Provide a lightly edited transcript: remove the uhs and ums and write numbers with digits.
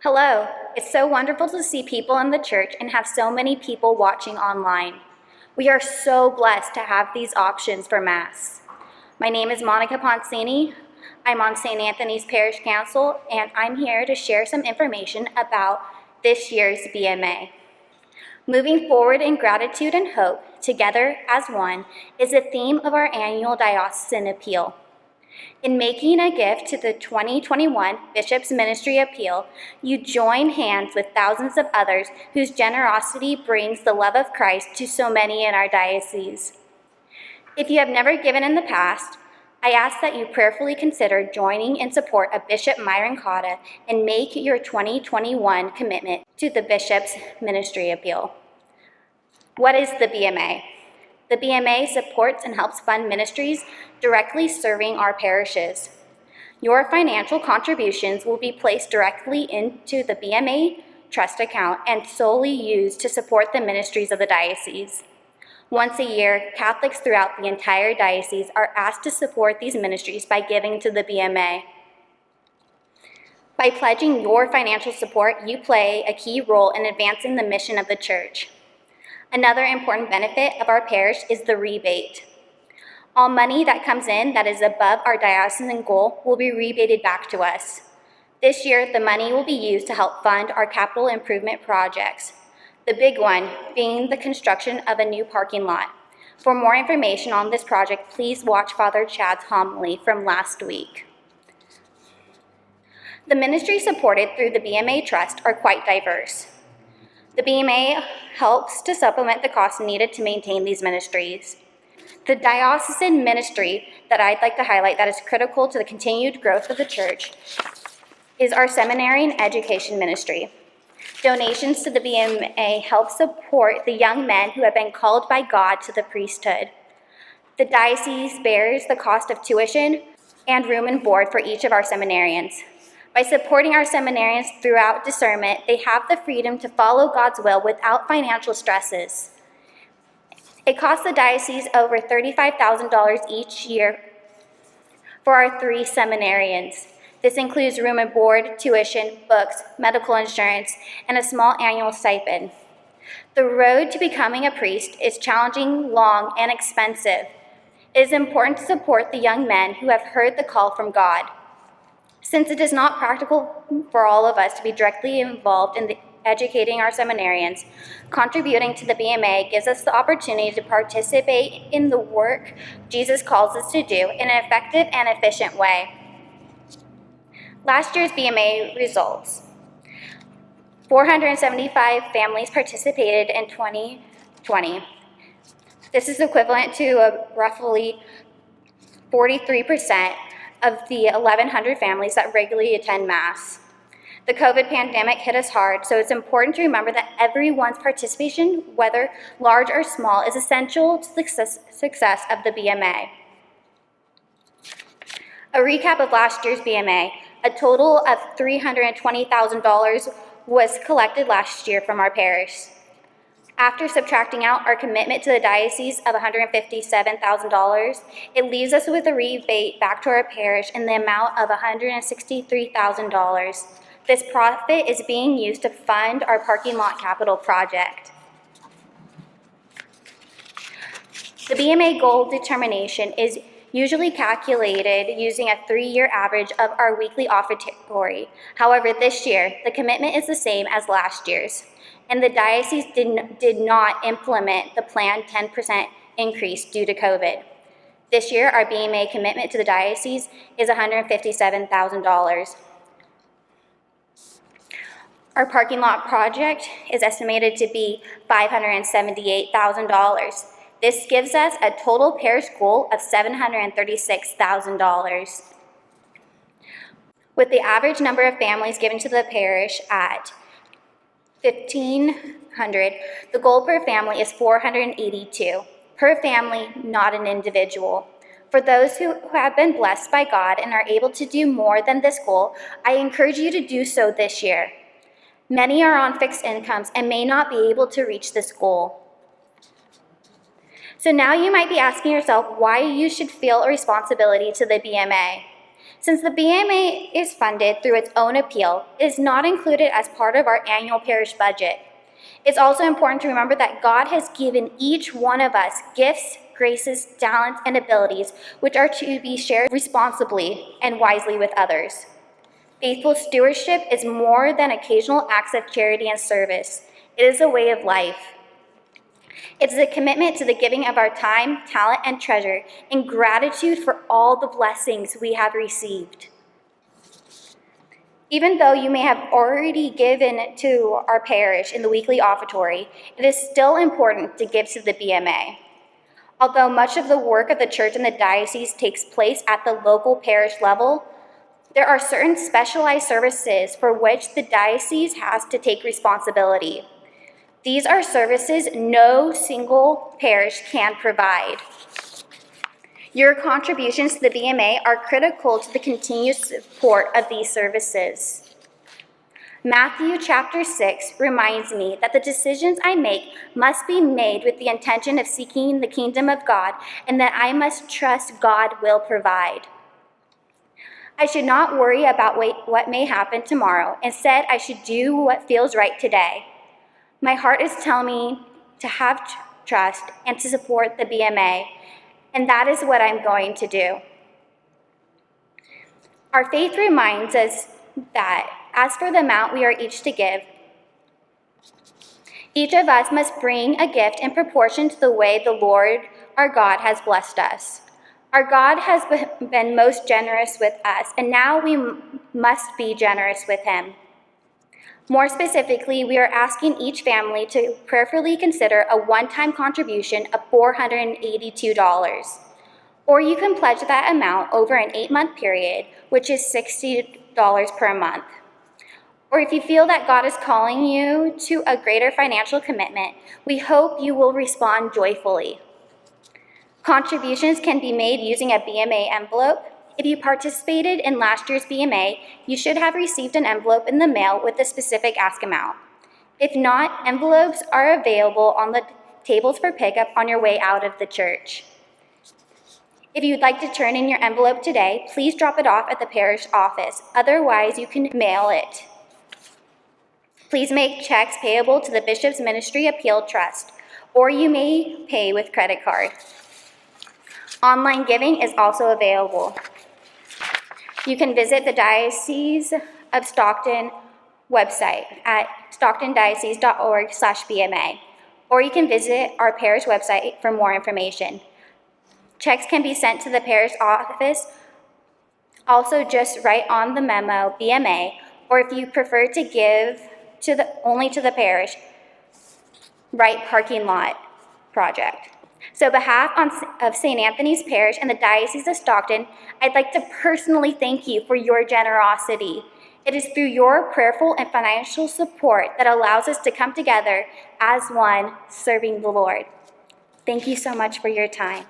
Hello, it's so wonderful to see people in the church and have so many people watching online. We are so blessed to have these options for Mass. My name is Monica Poncini. I'm on St. Anthony's Parish Council, and I'm here to share some information about this year's BMA. Moving forward in gratitude and hope, together as one, is the theme of our annual Diocesan Appeal. In making a gift to the 2021 Bishop's Ministry Appeal, you join hands with thousands of others whose generosity brings the love of Christ to so many in our diocese. If you have never given in the past, I ask that you prayerfully consider joining in support of Bishop Myron Cotta and make your 2021 commitment to the Bishop's Ministry Appeal. What is the BMA? The BMA supports and helps fund ministries directly serving our parishes. Your financial contributions will be placed directly into the BMA trust account and solely used to support the ministries of the diocese. Once a year, Catholics throughout the entire diocese are asked to support these ministries by giving to the BMA. By pledging your financial support, you play a key role in advancing the mission of the Church. Another important benefit of our parish is the rebate. All money that comes in that is above our diocesan goal will be rebated back to us. This year, the money will be used to help fund our capital improvement projects, the big one being the construction of a new parking lot. For more information on this project, please watch Father Chad's homily from last week. The ministries supported through the BMA Trust are quite diverse. The BMA helps to supplement the costs needed to maintain these ministries. The diocesan ministry that I'd like to highlight that is critical to the continued growth of the Church is our seminary and education ministry. Donations to the BMA help support the young men who have been called by God to the priesthood. The diocese bears the cost of tuition and room and board for each of our seminarians. By supporting our seminarians throughout discernment, they have the freedom to follow God's will without financial stresses. It costs the diocese over $35,000 each year for our 3 seminarians. This includes room and board, tuition, books, medical insurance, and a small annual stipend. The road to becoming a priest is challenging, long, and expensive. It is important to support the young men who have heard the call from God. Since it is not practical for all of us to be directly involved in educating our seminarians, contributing to the BMA gives us the opportunity to participate in the work Jesus calls us to do in an effective and efficient way. Last year's BMA results. 475 families participated in 2020. This is equivalent to roughly 43% of the 1,100 families that regularly attend Mass. The COVID pandemic hit us hard, so it's important to remember that everyone's participation, whether large or small, is essential to the success of the BMA. A recap of last year's BMA. A total of $320,000 was collected last year from our parish. After subtracting out our commitment to the diocese of $157,000, it leaves us with a rebate back to our parish in the amount of $163,000. This profit is being used to fund our parking lot capital project. The BMA goal determination is usually calculated using a 3-year average of our weekly offertory. However, this year, the commitment is the same as last year's, and the diocese did not implement the planned 10% increase due to COVID. This year, our BMA commitment to the diocese is $157,000. Our parking lot project is estimated to be $578,000. This gives us a total parish goal of $736,000. With the average number of families given to the parish at 1,500, the goal per family is 482. Per family, not an individual. For those who have been blessed by God and are able to do more than this goal, I encourage you to do so this year. Many are on fixed incomes and may not be able to reach this goal. So now you might be asking yourself why you should feel a responsibility to the BMA. Since the BMA is funded through its own appeal, it is not included as part of our annual parish budget. It's also important to remember that God has given each one of us gifts, graces, talents, and abilities which are to be shared responsibly and wisely with others. Faithful stewardship is more than occasional acts of charity and service. It is a way of life. It's a commitment to the giving of our time, talent, and treasure in gratitude for all the blessings we have received. Even though you may have already given to our parish in the weekly offertory, it is still important to give to the BMA. Although much of the work of the church in the diocese takes place at the local parish level, there are certain specialized services for which the diocese has to take responsibility. These are services no single parish can provide. Your contributions to the BMA are critical to the continued support of these services. Matthew chapter 6 reminds me that the decisions I make must be made with the intention of seeking the kingdom of God, and that I must trust God will provide. I should not worry about what may happen tomorrow. Instead, I should do what feels right today. My heart is telling me to have trust and to support the BMA, and that is what I'm going to do. Our faith reminds us that as for the amount we are each to give, each of us must bring a gift in proportion to the way the Lord our God has blessed us. Our God has been most generous with us, and now we must be generous with him. More specifically, we are asking each family to prayerfully consider a one-time contribution of $482. Or you can pledge that amount over an 8-month period, which is $60 per month. Or if you feel that God is calling you to a greater financial commitment, we hope you will respond joyfully. Contributions can be made using a BMA envelope. If you participated in last year's BMA, you should have received an envelope in the mail with the specific ask amount. If not, envelopes are available on the tables for pickup on your way out of the church. If you'd like to turn in your envelope today, please drop it off at the parish office. Otherwise, you can mail it. Please make checks payable to the Bishop's Ministry Appeal Trust, or you may pay with credit card. Online giving is also available. You can visit the Diocese of Stockton website at stocktondiocese.org/BMA, or you can visit our parish website for more information. Checks can be sent to the parish office, also just write on the memo BMA, or if you prefer to give only to the parish, write parking lot project. So on behalf of St. Anthony's Parish and the Diocese of Stockton, I'd like to personally thank you for your generosity. It is through your prayerful and financial support that allows us to come together as one, serving the Lord. Thank you so much for your time.